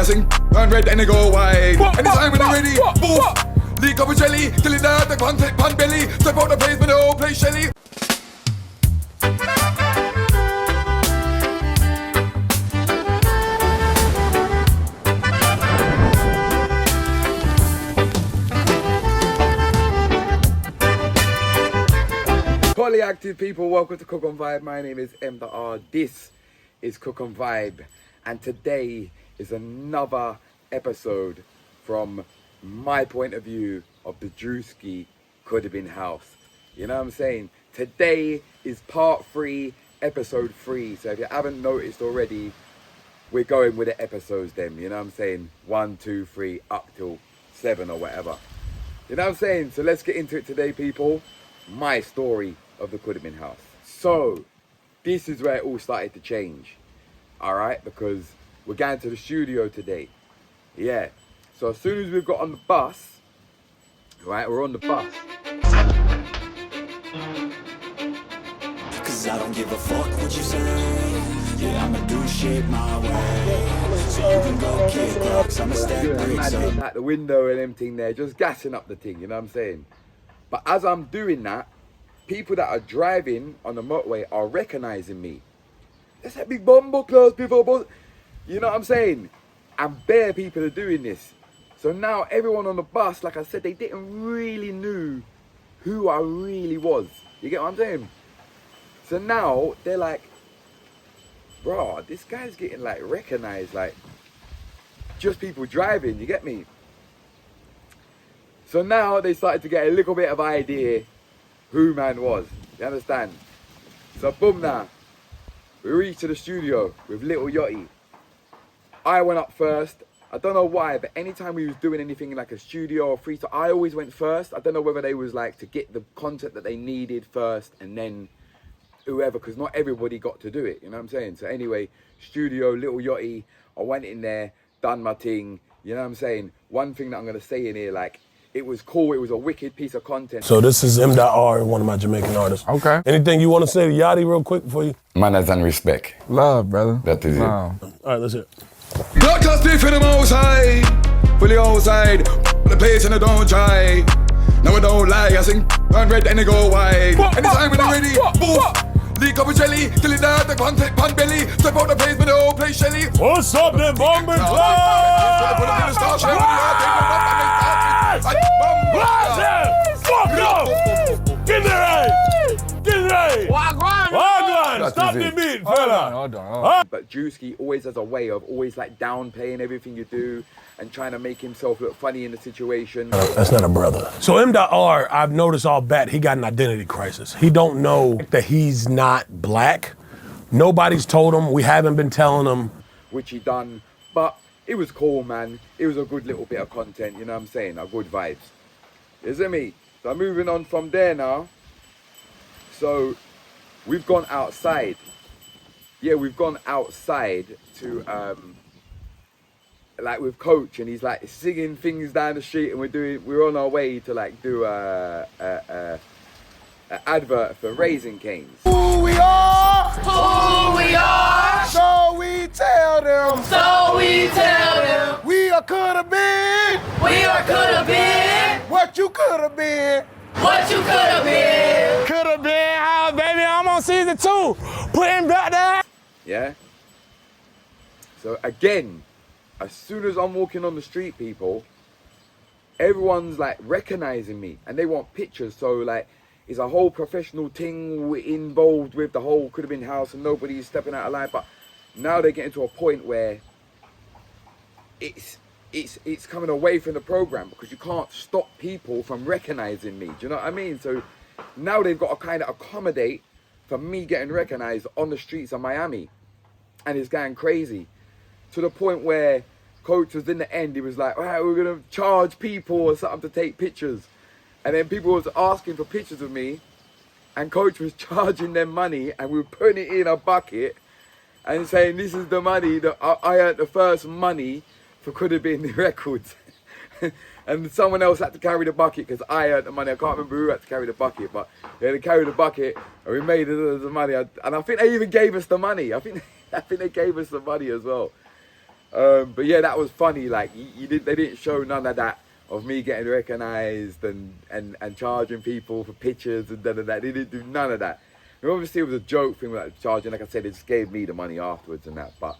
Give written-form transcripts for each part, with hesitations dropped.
I sing turn red and they go wide. Anytime when they're ready, boof. Leak up a jelly, till it down, the pan belly. Step out the place, but the whole place shelly. Polyactive people, welcome to Cook on Vibe. My name is M.R. This is Cook on Vibe, and today is another episode from my point of view of the Druski Coulda house. You know what I'm saying? Today is part 3, episode 3. So if you haven't noticed already, we're going with the episodes then. You know what I'm saying? 1, 2, 3, up till 7 or whatever. You know what I'm saying? So let's get into it today, people. My story of the Coulda house. So this is where it all started to change. Alright, because we're going to the studio today. Yeah. So as soon as we've got on the bus, right, we're on the bus. Cause I don't give a fuck what you say. Yeah, I'ma do shit my way. So you can go kick rocks, I'ma step bricks up. At the window and everything there, just gassing up the thing, you know what I'm saying? But as I'm doing that, people that are driving on the motorway are recognizing me. There's that big bumble close before, you know what I'm saying? And bare people are doing this. So now everyone on the bus, like I said, they didn't really knew who I really was. You get what I'm saying? So now they're like, bro, this guy's getting like recognized, like just people driving, you get me? So now they started to get a little bit of idea who man was, you understand? So boom now, we reached to the studio with Little Yachty. I went up first. I don't know why, but anytime we was doing anything in like a studio or freestyle, I always went first. I don't know whether they was like to get the content that they needed first and then whoever, because not everybody got to do it, you know what I'm saying? So anyway, studio, Little Yachty, I went in there, done my thing, you know what I'm saying? One thing that I'm going to say in here, like, it was cool, it was a wicked piece of content. So this is M.R, one of my Jamaican artists. Okay. Anything you want to say to Yachty real quick before you? Manners and respect. Love, brother. That is Love. it. All right, let's hear it. Blood clot beef in the outside, fully outside, the place and I don't try. No I don't lie, I sing turn red and they go wide. Anytime when they're ready, boof. Leak up a jelly, till it down, the pan belly. Step out the place, but the whole place shelly. What's up, then, Bomber Fuck off! Get there, get there! Wagwan! Stop the beat, fella! Hold on. But Druski always has a way of always like downplaying everything you do and trying to make himself look funny in the situation. That's not a brother. So M.R, I've noticed all bat, he got an identity crisis. He don't know that he's not black. Nobody's told him, we haven't been telling him. Which he done, but it was cool, man. It was a good little bit of content, you know what I'm saying? A good vibes. You see me? So moving on from there now. So we've gone outside. Yeah, we've gone outside to like with Coach, and he's like singing things down the street, and we're on our way to like do a advert for Raising Canes. Who we are, Who we are, so we tell them. so we tell them. We are coulda been We are coulda been what you coulda been. what you coulda been. Coulda been how, baby, I'm on season 2. Putting back that. Yeah? So again, as soon as I'm walking on the street, people, everyone's like recognizing me and they want pictures. So like, it's a whole professional thing involved with the whole Coulda house and nobody's stepping out of line. But now they're getting to a point where it's coming away from the program because you can't stop people from recognizing me. Do you know what I mean? So now they've got to kind of accommodate for me getting recognized on the streets of Miami. And it's going crazy. To the point where Coach was in the end, he was like, all right, we're going to charge people or something to take pictures. And then people was asking for pictures of me. And Coach was charging them money and we were putting it in a bucket and saying, this is the money that I earned the first money for Coulda Been Records. And someone else had to carry the bucket because I earned the money. I can't remember who had to carry the bucket, but they had to carry the bucket and we made the money. And I think they even gave us the money. I think they gave us the money as well. But yeah, that was funny. Like they didn't show none of that of me getting recognised and charging people for pictures and da da da. They didn't do none of that. And obviously it was a joke thing like charging. Like I said, they just gave me the money afterwards and that. But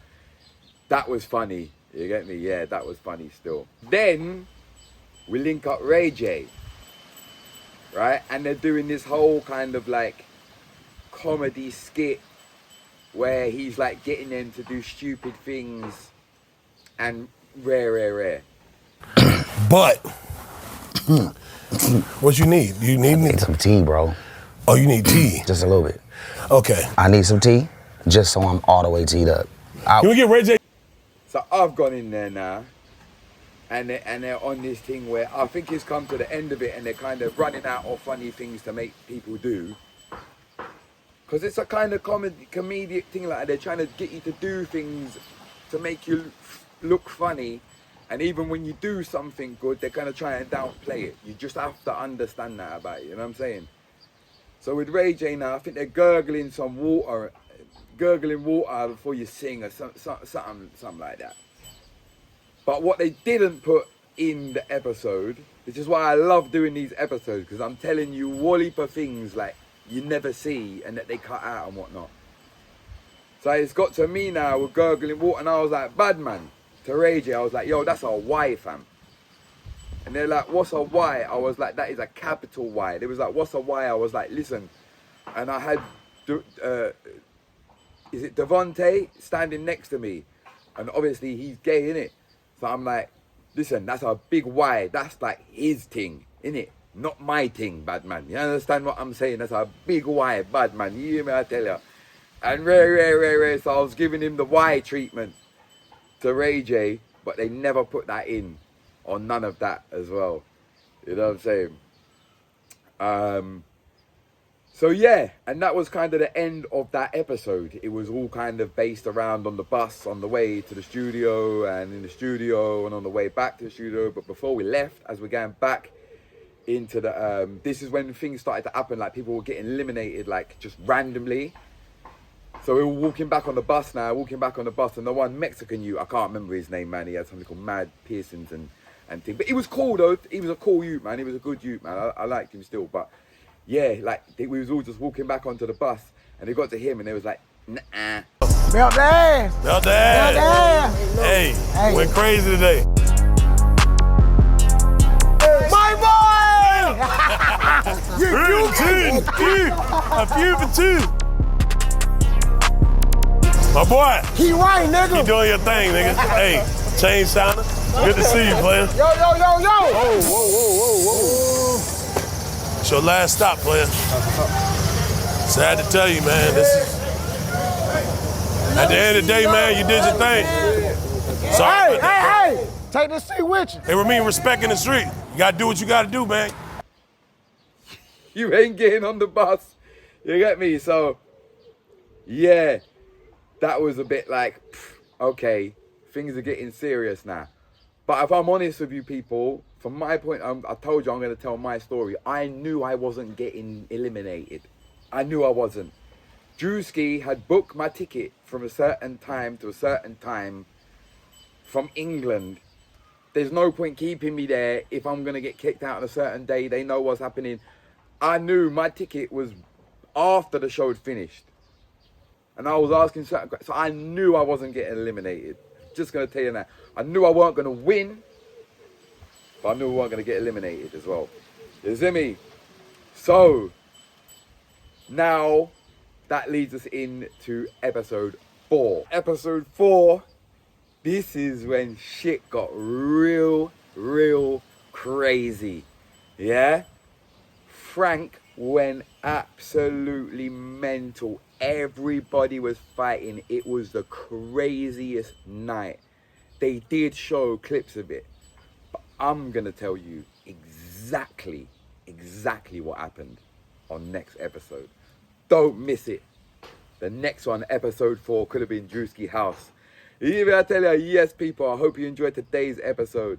that was funny. You get me? Yeah, that was funny still. Then we link up Ray J, right? And they're doing this whole kind of like comedy skit where he's like getting them to do stupid things and rare. But what you need? You need me? Need some tea, bro. Oh, you need tea? Just a little bit. Okay. I need some tea, just so I'm all the way teed up. Can we get Ray J? So I've gone in there now, and they're on this thing where I think it's come to the end of it, and they're kind of running out of funny things to make people do. Because it's a kind of comedic thing, like they're trying to get you to do things to make you look funny. And even when you do something good, they're kind of trying to downplay it. You just have to understand that about it, you know what I'm saying? So with Ray J now, I think they're gurgling water before you sing or something like that. But what they didn't put in the episode, which is why I love doing these episodes, because I'm telling you wally for things like you never see and that they cut out and whatnot. So it's got to me now with gurgling water, and I was like, bad man, to Ray J, I was like, yo, that's a Y, fam. And they're like, what's a Y? I was like, that is a capital Y. They was like, what's a Y? I was like, listen. And I had, is it Devontae standing next to me? And obviously he's gay, innit? So I'm like, listen, that's a big Y. That's like his thing, innit? Not my thing, bad man. You understand what I'm saying? That's a big Y, bad man. You hear me, I tell you. And Ray. So I was giving him the Y treatment to Ray J, but they never put that in, or none of that as well. You know what I'm saying? So yeah, and that was kind of the end of that episode. It was all kind of based around on the bus on the way to the studio, and in the studio, and on the way back to the studio. But before we left, as we're going back into the, this is when things started to happen, like people were getting eliminated, like just randomly. So we were walking back on the bus now, and the one Mexican youth, I can't remember his name, man. He had something called Mad Piercings and thing. But he was cool though. He was a cool youth, man. He was a good youth, man. I liked him still. But yeah, like we was all just walking back onto the bus, and they got to him, and they was like, nah. Belt ass. Hey, went crazy today. My boy! A few for two. My boy. He right, nigga. You doing your thing, nigga. Hey, chain shiner. Good to see you, player. Yo. Whoa. It's your last stop, player. Sad to tell you, man. This is, at the end of the day, man, you did your thing. Sorry. Hey. Take this seat with you. It would mean respect in the street. You gotta do what you gotta do, man. You ain't getting on the bus. You get me? So, yeah, that was a bit like, okay, things are getting serious now. But if I'm honest with you people, from my point, I told you I'm going to tell my story. I knew I wasn't getting eliminated. I knew I wasn't. Druski had booked my ticket from a certain time to a certain time from England. There's no point keeping me there if I'm going to get kicked out on a certain day. They know what's happening. I knew my ticket was after the show had finished. And I was asking certain questions. So I knew I wasn't getting eliminated. Just going to tell you that. I knew I weren't going to win. But I knew we weren't going to get eliminated as well. You see me? So, now that leads us into episode 4. Episode 4, this is when shit got real crazy. Yeah? Frank went absolutely mental. Everybody was fighting. It was the craziest night. They did show clips of it. But I'm going to tell you exactly what happened on next episode. Don't miss it. The next one, episode 4, could have been Druski House. Even I tell you, yes, people, I hope you enjoyed today's episode.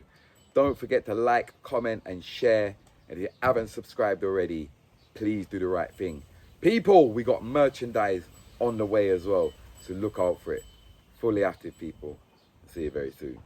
Don't forget to like, comment, and share. And if you haven't subscribed already, please do the right thing. People, we got merchandise on the way as well. So look out for it. Fully active people. See you very soon.